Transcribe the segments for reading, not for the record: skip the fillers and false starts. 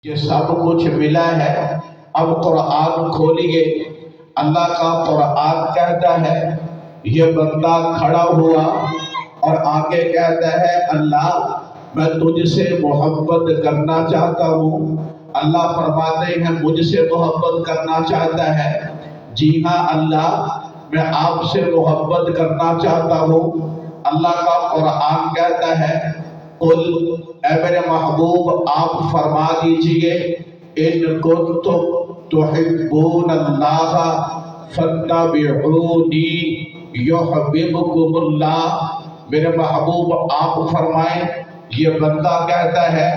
یہ سب کچھ ملا ہے۔ اب قرآن کھولیے، اللہ کا قرآن کہتا ہے، یہ بندہ کھڑا ہوا اور آگے کہتا ہے اللہ میں تجھ سے محبت کرنا چاہتا ہوں۔ اللہ فرماتے ہیں مجھ سے محبت کرنا چاہتا ہے؟ جی ہاں اللہ میں آپ سے محبت کرنا چاہتا ہوں۔ اللہ کا قرآن کہتا ہے قل، اے میرے محبوب آپ فرما دیجئے ان کنتم تحبون اللہ فاتبعونی یحببکم اللہ۔ میرے محبوب آپ فرمائیں، یہ بندہ کہتا ہے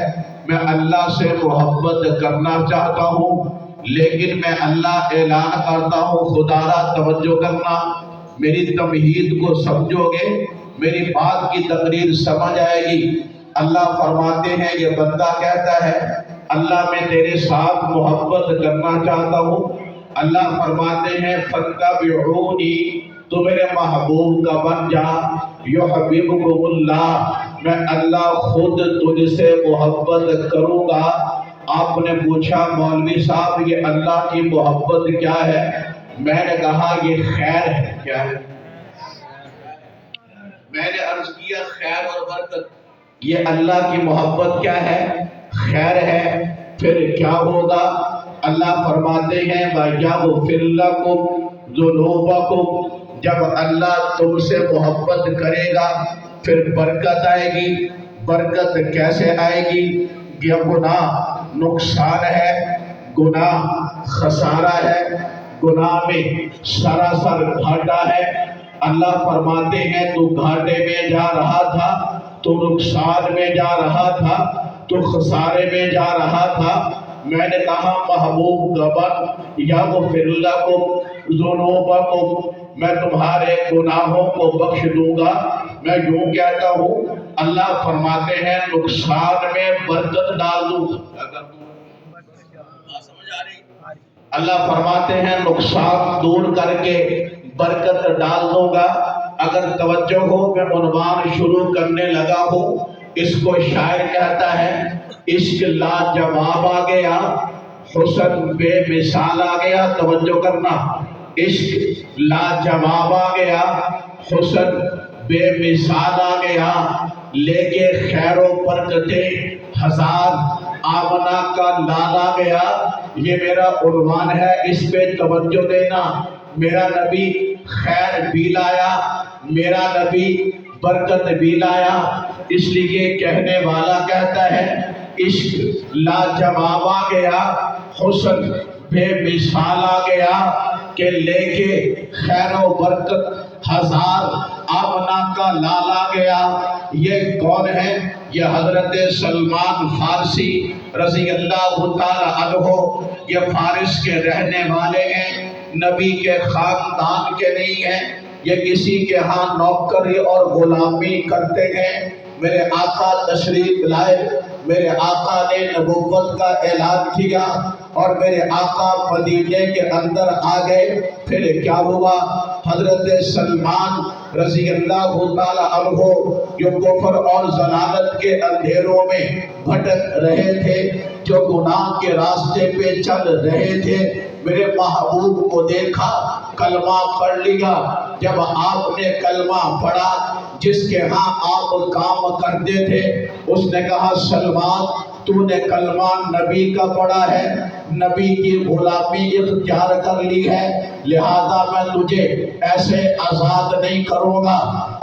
میں اللہ سے محبت کرنا چاہتا ہوں، لیکن میں اللہ اعلان کرتا ہوں، خدارا توجہ کرنا، میری تمہید کو سمجھو گے، میری بات کی تقریر سمجھ آئے گی۔ اللہ فرماتے ہیں یہ بندہ کہتا ہے اللہ میں تیرے ساتھ محبت کرنا چاہتا ہوں۔ اللہ فرماتے ہیں فاتبعونی، تو میرے محبوب کا بن جا، یحببکم اللہ، میں اللہ خود تجھ سے محبت کروں گا۔ آپ نے پوچھا مولوی صاحب یہ اللہ کی محبت کیا ہے؟ میں نے کہا یہ خیر ہے۔ کیا ہے؟ میں نے عرض کیا خیر اور برکت، یہ اللہ کی محبت کیا ہے؟ خیر ہے۔ پھر کیا ہوگا؟ اللہ فرماتے ہیں وَيَغْفِرْ لَكُمْ ذُنُوبَكُمْ، جب اللہ تم سے محبت کرے گا پھر برکت آئے گی۔ برکت کیسے آئے گی؟ یہ گناہ نقصان ہے، گناہ خسارہ ہے، گناہ میں سراسر گھاٹا ہے۔ اللہ فرماتے ہیں تو گھاٹے میں جا رہا تھا، تو نقصان میں جا رہا تھا، تو خسارے میں جا رہا تھا۔ میں نے کہا محبوب گبن یغفر لکم ذنوبکم، میں تمہارے گناہوں کو بخش دوں گا۔ میں یوں کہتا ہوں اللہ فرماتے ہیں نقصان میں برکت ڈال دوں گا۔ اللہ فرماتے ہیں نقصان دور کر کے برکت ڈال دوں گا۔ اگر توجہ ہو میں عنوان شروع کرنے لگا ہوں، اس کو شاعر کہتا ہے عشق لاجواب آ گیا، حسن بے مثال آ گیا۔ توجہ کرنا، عشق لاجواب آ گیا، حسن بے مثال آ گیا، لے کے خیر و برکتیں ہزار، آمنہ کا لال آ گیا۔ یہ میرا عنوان ہے، اس پہ توجہ دینا۔ میرا نبی خیر بھی لایا، میرا نبی برکت بھی لایا، اس لیے کہنے والا کہتا ہے عشق لاجواب آ گیا، حسن بے مثال آ گیا، کہ لے کے خیر و برکت ہزار، آمنہ کا لال آ گیا۔ یہ کون ہے؟ یہ حضرت سلمان فارسی رضی اللہ تعالی عنہ، یہ فارس کے رہنے والے ہیں، نبی کے خاندان کے نہیں ہیں، یہ کسی کے ہاں نوکری اور غلامی کرتے ہیں۔ میرے آقا تشریف لائے، میرے آقا نے نبوت کا اعلان کیا اور میرے آقا مدینے کے اندر آ گئے۔ پھر کیا ہوا؟ حضرت سلمان رضی اللہ تعالی عنہ جو کفر اور ضلالت کے اندھیروں میں بھٹک رہے تھے، جو گناہ کے راستے پہ چل رہے تھے، میرے محبوب کو دیکھا، کلمہ پڑھ لیا۔ جب آپ نے کلمہ پڑھا، جس کے ہاں آپ کام کرتے تھے اس نے کہا سلمان تو نے کلمہ نبی کا پڑھا ہے، نبی کی غلامی اختیار کر لی ہے، لہذا میں تجھے ایسے آزاد نہیں کروں گا۔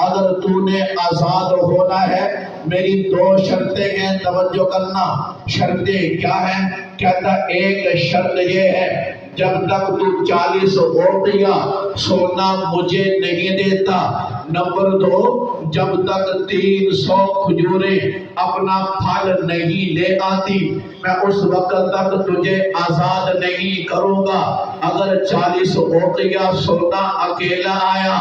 اگر تو نے آزاد ہونا ہے میری دو شرطیں ہیں، توجہ کرنا۔ شرطیں کیا ہیں؟ کہتا ایک شرط یہ ہے جب تک تو 40 اوقیہ سونا مجھے نہیں دیتا۔ نمبر 2، جب تک 300 کھجوریں اپنا پھل نہیں لے آتی میں اس وقت تک تجھے آزاد نہیں کروں گا۔ اگر 40 اوقیہ سونا اکیلا آیا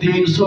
300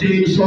300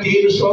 300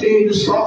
300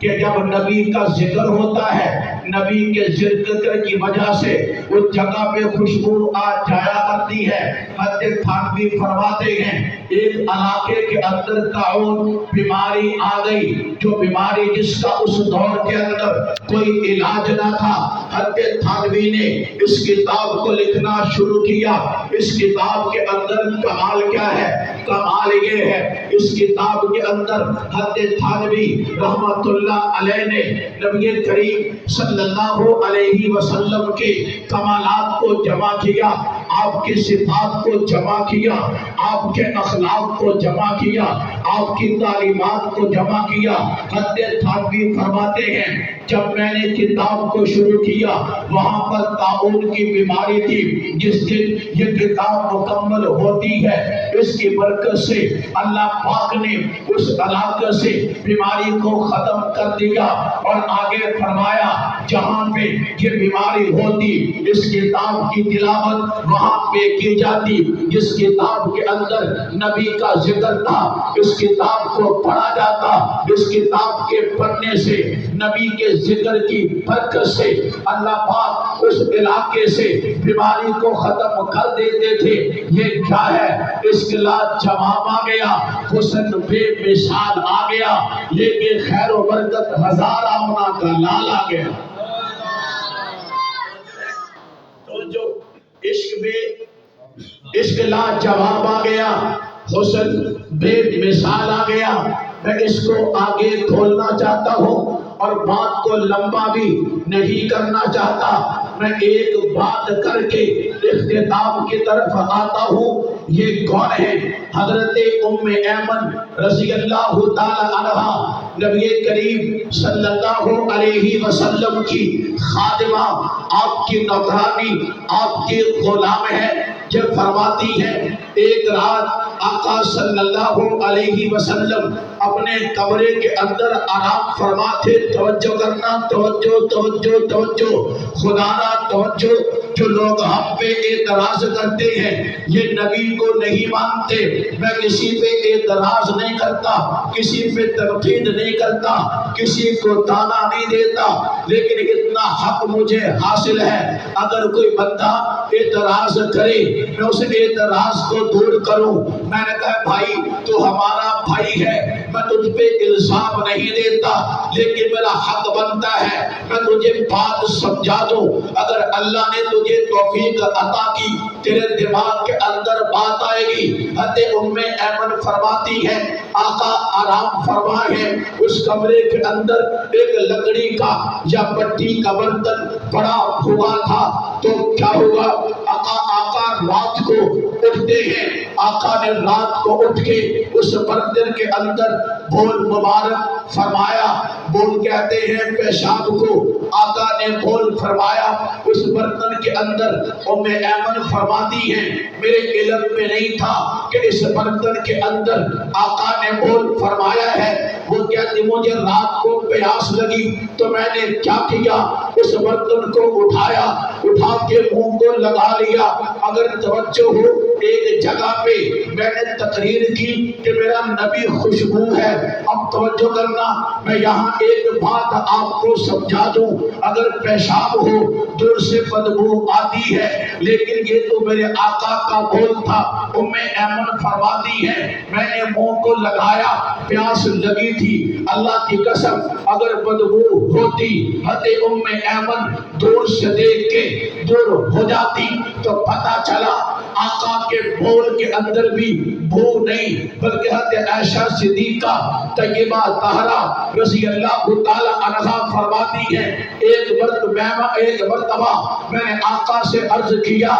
کہ جب نبی کا ذکر ہوتا ہے نبی کے ذکر کی وجہ سے اس جگہ پہ خوشبو آ جایا کرتی ہے۔ حضرت تھانوی فرماتے ہیں ایک علاقے کے اندر طاعون بیماری آ گئی، جو بیماری جس کا اس دور کے اندر کوئی علاج نہ تھا۔ حضرت تھانوی نے اس کتاب کو لکھنا شروع کیا۔ اس کتاب کے اندر کمال کیا ہے؟ کمال یہ ہے اس کتاب کے اندر حضرت تھانوی رحمت اللہ علیہ نے نبی کریم صلی اللہ علیہ وسلم کے کمالات کو جمع کیا، آپ کی صفات کو جمع کیا، آپ کے اخلاق کو جمع کیا، آپ کی تعلیمات کو جمع کیا۔ حضرت تھانوی فرماتے ہیں جب میں نے کتاب کو شروع کیا وہاں پر طاعون کی بیماری تھی، جس دن یہ کتاب مکمل ہوتی ہے اس کی برکت سے اللہ پاک نے اس علاقے سے بیماری کو ختم کر دیا، اور آگے فرمایا جہاں پہ یہ بیماری ہوتی اس کتاب کی تلاوت وہاں پہ کی جاتی، جس کتاب کے اندر نبی کا ذکر تھا اس کتاب کو پڑھا جاتا، اس کتاب کے پڑھنے سے نبی کے ذکر کی برکت سے اللہ پاک اس علاقے سے بیماری کو ختم کر دیتے تھے۔ یہ کیا ہے؟ اس کے لات جواب آ گیا، حسن بے مثال آ گیا، لیکن خیر و برکت ہزار آمنا کا لال آ گیا۔ تو جو عشق لا جواب آ گیا، حسن بے مثال آ گیا۔ میں اس کو آگے کھولنا چاہتا ہوں اور بات کو لمبا بھی نہیں کرنا چاہتا، میں ایک بات کر کے اختتام کی طرف آتا ہوں۔ یہ کون ہے؟ حضرت ام ایمن رضی اللہ تعالی عنہ، نبی کریم صلی اللہ علیہ وسلم کی خادمہ، آپ کی نوکرانی، آپ کی غلام ہے۔ جب فرماتی ہے ایک رات آقا صلی اللہ علیہ وسلم اپنے کمرے کے اندر آرام فرما تھے۔ توجہ کرنا، توجہ توجہ توجہ، خدا را توجہ۔ جو لوگ ہم پہ اعتراض کرتے ہیں یہ نبی کو نہیں مانتے، میں کسی پہ اعتراض نہیں کرتا، کسی پہ تنقید نہیں کرتا، کسی کو تانا نہیں دیتا، لیکن اتنا حق مجھے حاصل ہے اگر کوئی بندہ اعتراض کرے میں اس اعتراض کو دور کروں۔ میں نے کہا بھائی تو ہمارا بھائی ہے، میں تجھ پہ الزام نہیں دیتا، لیکن میرا حق بنتا ہے میں تجھے بات سمجھا دوں۔ اگر اللہ نے تجھے توفیق عطا کی تیرے دماغ کے اندر بات آئے گی۔ حضرت ام ایمن فرماتی ہے آقا آرام فرما ہے، اس کمرے کے اندر ایک لکڑی کا یا مٹی کا برتن پڑا ہوا تھا، تو کیا ہوا؟ آقا رات کو اٹھتے ہیں، آقا نے رات کو اٹھ کے اس برتن کے اندر بول مبارک فرمایا، بول کہتے ہیں پیشاب کو، آقا نے بول فرمایا اس برتن کے اندر۔ ام ایمن فرماتی ہیں میرے علم میں نہیں تھا کہ اس برتن کے اندر آقا نے بول فرمایا ہے۔ وہ کہتی مجھے رات کو پیاس لگی تو میں نے کیا کیا؟ اس برتن کو اٹھایا، اٹھا کے منہ کو لگا لیا۔ اگر توجہ ہو ایک جگہ پہ میں نے تقریر کی کہ میرا نبی خوشبو ہے۔ اب توجہ کرنا، میں یہاں ایک بات آپ کو سمجھا دوں، اگر پیشاب ہو دور سے بدبو آتی ہے، لیکن یہ تو میرے آقا کا بول تھا۔ ام ایمن فرماتی ہے میں نے منہ کو لگایا، پیاس لگی تھی، اللہ کی قسم اگر بدبو ہوتی حضرت ام ایمن دور سے دیکھ کے دور ہو جاتی تو پتہ چلا آقا کے بول کے اندر بھی بو نہیں، بلکہ حضرت عائشہ صدیقہ طیبہ طاہرہ رضی اللہ تعالی عنہا فرماتی ہے ایک مرتبہ میں نے آقا سے عرض کیا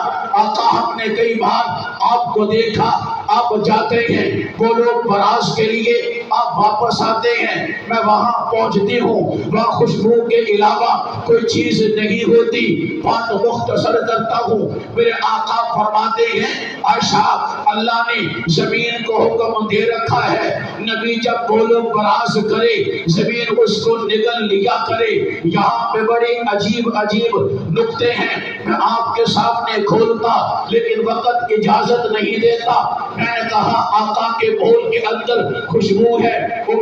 آقا ہم نے کئی بار آپ کو دیکھا، آپ جاتے ہیں بولو براز کے لیے، آپ واپس آتے ہیں، میں وہاں پہنچتی ہوں، وہاں خوشبو کے علاوہ کوئی چیز نہیں ہوتی، بات مختصر کرتا ہوں۔ میرے آقا فرماتے ہیں عائشہ اللہ نے زمین کو حکم دے رکھا ہے نبی جب بولو براز کرے زمین اس کو نگل لیا کرے۔ یہاں پہ بڑے عجیب عجیب نکتے ہیں، میں آپ کے سامنے کھولتا لیکن وقت اجازت نہیں دیتا۔ میں نے کہا آقا کے بول کے اندر خوشبو ہے۔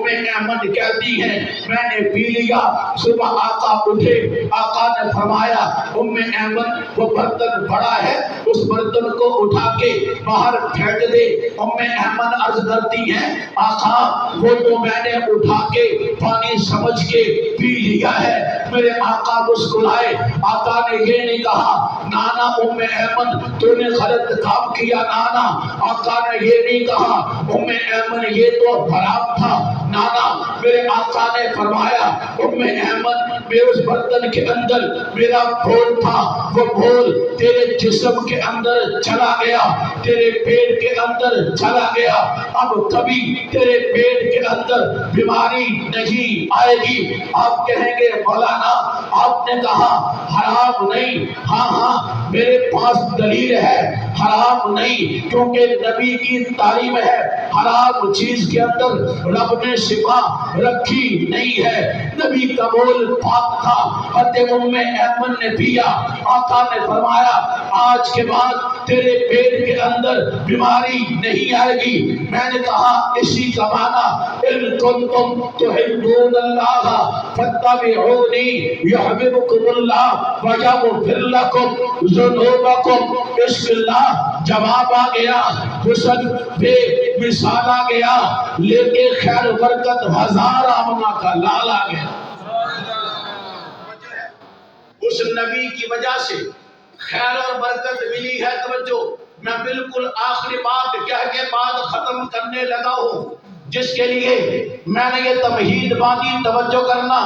ایمن کہتی ہیں میں نے پی لیا، صبح آقا اٹھے، آقا نے فرمایا ایمن وہ برتن بڑا ہے، اس برتن کو اٹھا کے باہر پھینک دے۔ ایمن عرض کرتی ہیں آقا وہ تو میں نے اٹھا کے پانی سمجھ کے پی لیا ہے۔ میرے آقا مسکرائے، آقا نے یہ نہیں کہا نانا ایمن تو نے غلط کام کیا نانا، آقا نے یہ نہیں کہا ایمن یہ تو حرام تھا نانا، میرے آقا نے فرمایا ایمن میں اس برتن کے اندر میرا بھول تھا، وہ بھول تیرے جسم کے اندر چلا گیا، تیرے پیٹ کے اندر چلا گیا، اب کبھی تیرے پیٹ کے اندر بیماری نہیں آئے گی۔ آپ کہیں گے مولانا آپ نے کہا حرام نہیں، ہاں میرے پاس دلیل ہے حرام نہیں، کیونکہ نبی کی تعلیم ہے حرام چیز کے اندر رب نے شفا رکھی نہیں ہے۔ نبی کا بول پاک تھا، ایمن نے پیا، آقا نے فرمایا آج کے بعد تیرے پیٹ کے اندر بیماری نہیں آئے گی۔ میں نے کہا اسی کا معنی ان کنتم تحبون اللہ فاتبعونی یحببکم اللہ ویغفر لکم ذنوبکم۔ عشق اللہ جواب آ گیا، حسن بے مثال آ گیا، لیکن خیر برکت ہزار آمنہ کا لال آ گیا۔ اس نبی کی وجہ سے خیر اور برکت ملی ہے۔ توجہ، میں بالکل آخری بات کہہ کے بات ختم کرنے لگا ہوں، جس کے لیے میں نے یہ تمہید باندھی، توجہ کرنا۔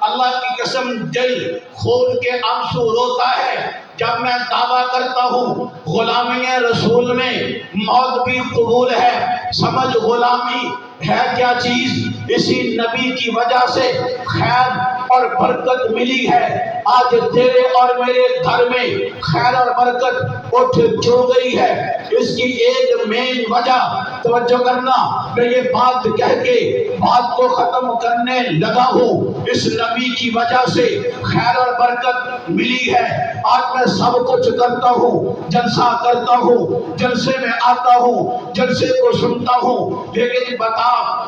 اللہ کی قسم دل کھول کے آنسو روتا ہے جب میں دعویٰ کرتا ہوں غلامی رسول میں موت بھی قبول ہے۔ سمجھ غلامی ہے کیا چیز؟ اسی نبی کی وجہ سے خیر اور برکت ملی ہے۔ آج تیرے اور میرے گھر میں خیر اور برکت اٹھ جو گئی ہے، اس کی ایک مین وجہ، توجہ کرنا، میں یہ بات کہہ کے بات کو ختم کرنے لگا ہوں، اس نبی کی وجہ سے خیر اور برکت ملی ہے۔ آج میں سب کچھ کرتا ہوں، جلسہ کرتا ہوں، جلسے میں آتا ہوں، جلسے کو سنتا ہوں، لیکن بتا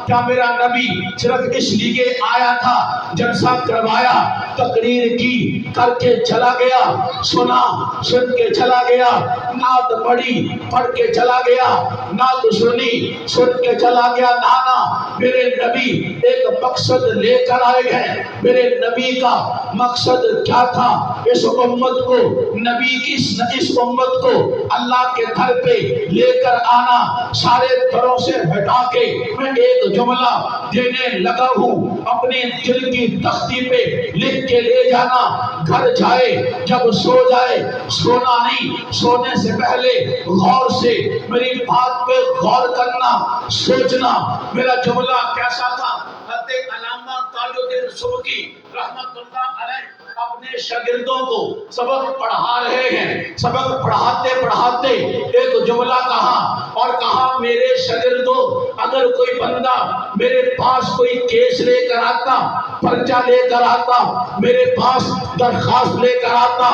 کیا میرا نبی صرف اس لیے آیا تھا جلسہ کروایا، تقریر کی کر کے چلا گیا، سنا سن کے چلا گیا، نعت پڑھی پڑھ کے چلا گیا، نعت سنی سن کے چلا گیا؟ نانا، میرے نبی ایک مقصد لے کر آئے ہیں۔ میرے نبی کا مقصد کیا تھا؟ اس امت کو، نبی کی اس امت کو اللہ کے گھر پہ لے کر آنا، سارے طرح سے ہٹا کے میں ایک جملہ دینے لگا ہوں، اپنے دل کی تختی پہ لکھ کے لے جانا، گھر جائے جب سو جائے، سونا نہیں، سونے سے پہلے غور سے میری بات پہ غور کرنا، سوچنا میرا جملہ کیسا تھا۔ حضرت علامہ تاج الدین سبکی رحمت اللہ علیہ اپنے شاگردوں کو سبق پڑھا رہے ہیں، سبق پڑھاتے پڑھاتے ایک جملہ کہا اور کہا میرے شاگردوں، اگر کوئی بندہ میرے پاس کوئی کیس لے کر آتا، پرچہ لے کر آتا، میرے پاس درخواست لے کر آتا،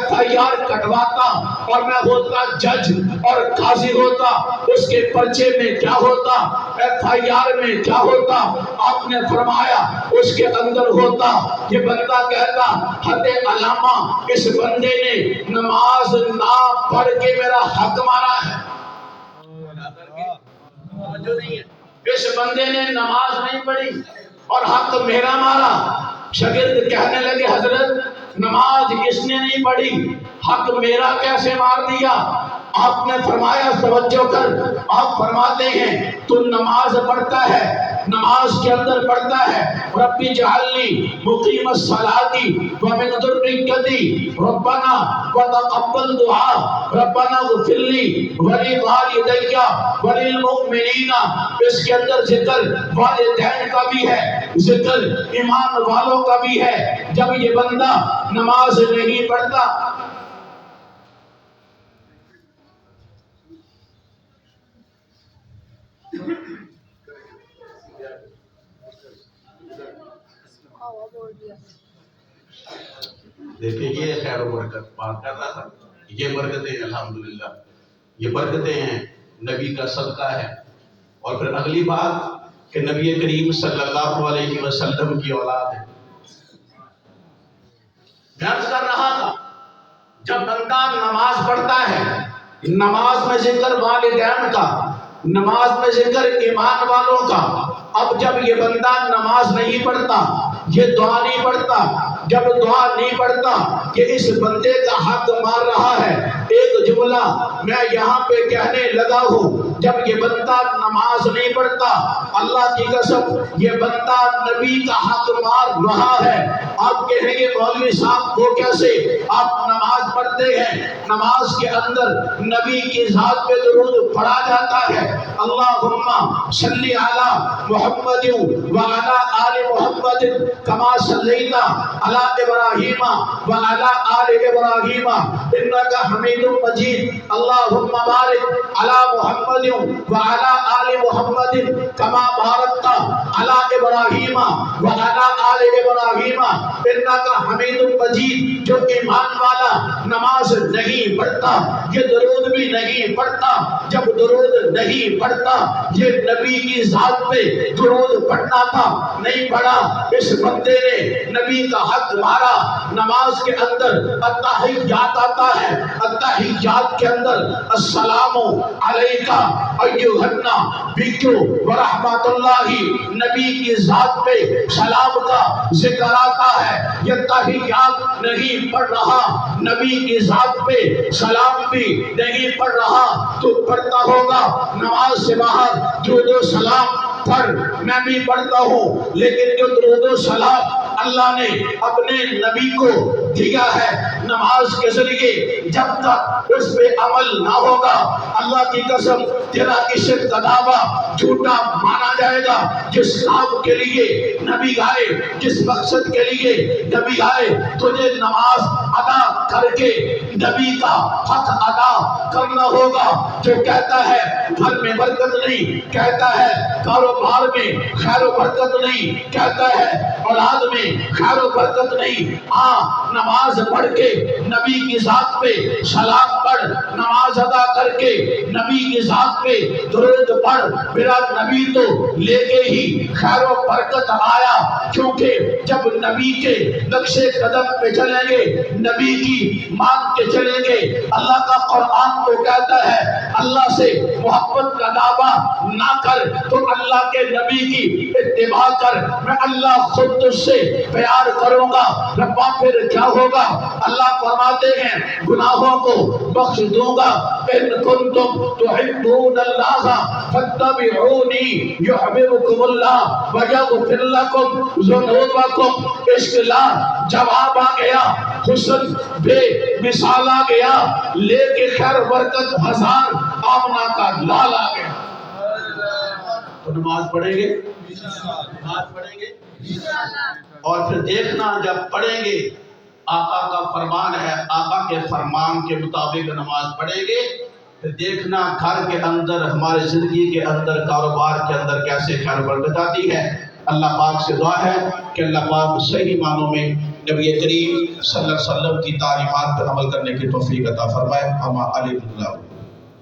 FIR کٹواتا اور میں ہوتا جج اور قاضی ہوتا، اس کے پرچے میں کیا ہوتا، FIR میں کیا ہوتا؟ آپ نے فرمایا اس کے اندر ہوتا، یہ بندہ کہتا حضرت علامہ اس بندے نے نماز نہ پڑھ کے میرا حق مارا ہے۔ اس بندے نے نماز نہیں پڑھی اور حق میرا مارا۔ شاگرد کہنے لگے حضرت نماز اس نے نہیں پڑھی، حق میرا کیسے مار دیا؟ آپ نے فرمایا توجہ کر، آپ فرماتے ہیں تو نماز پڑھتا ہے، نماز کے اندر پڑھتا ہے ربی جعلنی مقیم الصلاۃ ومن ذریتی ربنا وتقبل دعا ربنا اغفر لی ولوالدی وللمؤمنین۔ اس کے اندر ذکر والدین کا بھی ہے، ذکر ایمان والوں کا بھی ہے۔ جب یہ بندہ نماز نہیں پڑھتا، دیکھیں یہ خیر و برکت بات کر رہا تھا، یہ برکتیں الحمدللہ، یہ برکتیں ہیں، نبی کا صدقہ ہے۔ اور پھر اگلی بات کہ نبی کریم صلی اللہ علیہ وسلم کی اولاد ہے۔ میں عرض کر رہا تھا جب بندہ نماز پڑھتا ہے، نماز میں ذکر والدین کا، نماز میں ذکر ایمان والوں کا، اب جب یہ بندہ نماز نہیں پڑھتا، یہ دعا نہیں پڑھتا، جب دعا نہیں پڑھتا کہ اس بندے کا حق مار رہا ہے۔ ایک جملہ میں یہاں پہ کہنے لگا ہوں، جب یہ بندہ نماز نہیں پڑھتا، اللہ کی قسم یہ بندہ نبی کا حق مار رہا ہے۔ آپ کہیں گے مولوی صاحب وہ کیسے؟ آپ نماز پڑھتے ہیں، نماز کے اندر نبی کی ذات پہ درود پڑھا جاتا ہے، اللہم صلی علی محمد وعلی آل محمد کما صلیت علی ابراہیم وعلی آل ابراہیم انک حمید مجید، اللہم بارک علی محمد وعلی آل محمد کما بارکت علی ابراہیم وعلی آل ابراہیم انک حمید مجید۔ جو ایمان والا نماز نہیں پڑھتا، یہ درود بھی نہیں پڑھتا، جب درود نہیں پڑھتا، یہ نبی کی ذات پہ درود پڑھنا تھا، نہیں پڑھا، اس بندے نے نبی کا حق مارا۔ نماز کے اندر التحیات آتا ہے، التحیات کے اندر السلام علیکہ ایھا النبی ورحمۃ اللہ، نبی کی ذات پہ سلام کا ذکر آتا ہے۔ یہ تحیات نہیں پڑھ رہا، نبی کی ذات پہ سلام بھی نہیں پڑھ رہا، تو پڑھتا ہوگا نماز سے باہر درود و سلام پڑھ، میں بھی پڑھتا ہوں، لیکن جو درود و سلام اللہ نے اپنے نبی کو دیا ہے نماز کے ذریعے، جب تک اس پہ عمل نہ ہوگا، اللہ کی قسم تیرا عشق کا دعویٰ جھوٹا مانا جائے گا۔ جس کام کے لیے نبی آئے، جس مقصد کے لیے نبی آئے، تجھے نماز ادا کر کے نبی کا حق ادا کرنا ہوگا۔ جو کہتا ہے گھر میں برکت نہیں، کہتا ہے کاروبار میں خیر و برکت نہیں، کہتا ہے اولاد میں خیر و برکت نہیں، ہاں نماز پڑھ کے نبی کی ذات پہ سلام پڑھ، نماز ادا کر کے نبی کی ذات پہ درود پڑھ، میرا نبی تو لے کے ہی خیر و برکت آیا، کیونکہ جب نبی کے نقش قدم پہ چلیں گے، نبی کی مان کے چلیں گے، اللہ کا قرآن تو کہتا ہے اللہ سے محبت کا دعویٰ نہ کر تو اللہ کے نبی کی اتباع کر، میں اللہ خود تجھ سے پیار کروں گا۔ ربا پھر کیا ہوگا؟ اللہ فرماتے ہیں گناہوں کو بخش دوں گا، ان کنتم تحبون اللہ فاتبعونی یحببکم اللہ ویغفر لکم ذنوبکم۔ عشق لا جواب آ گیا، حسن بے مثال آ گیا، لے کے خیر برکت ہزار آمنہ کا لال آ گیا۔ تو نماز پڑھیں گے، نماز پڑھیں گے، اور پھر دیکھنا جب پڑھیں گے، آقا کا فرمان ہے، آقا کے فرمان کے مطابق نماز پڑھیں گے، پھر دیکھنا گھر کے اندر، ہمارے زندگی کے اندر، کاروبار کے اندر کیسے خیر و برکت آتی ہے۔ اللہ پاک سے دعا ہے کہ اللہ پاک صحیح معنوں میں نبی کریم صلی اللہ علیہ وسلم کی تعلیمات پر عمل کرنے کی توفیق عطا فرمائے۔ اما علی اللہ۔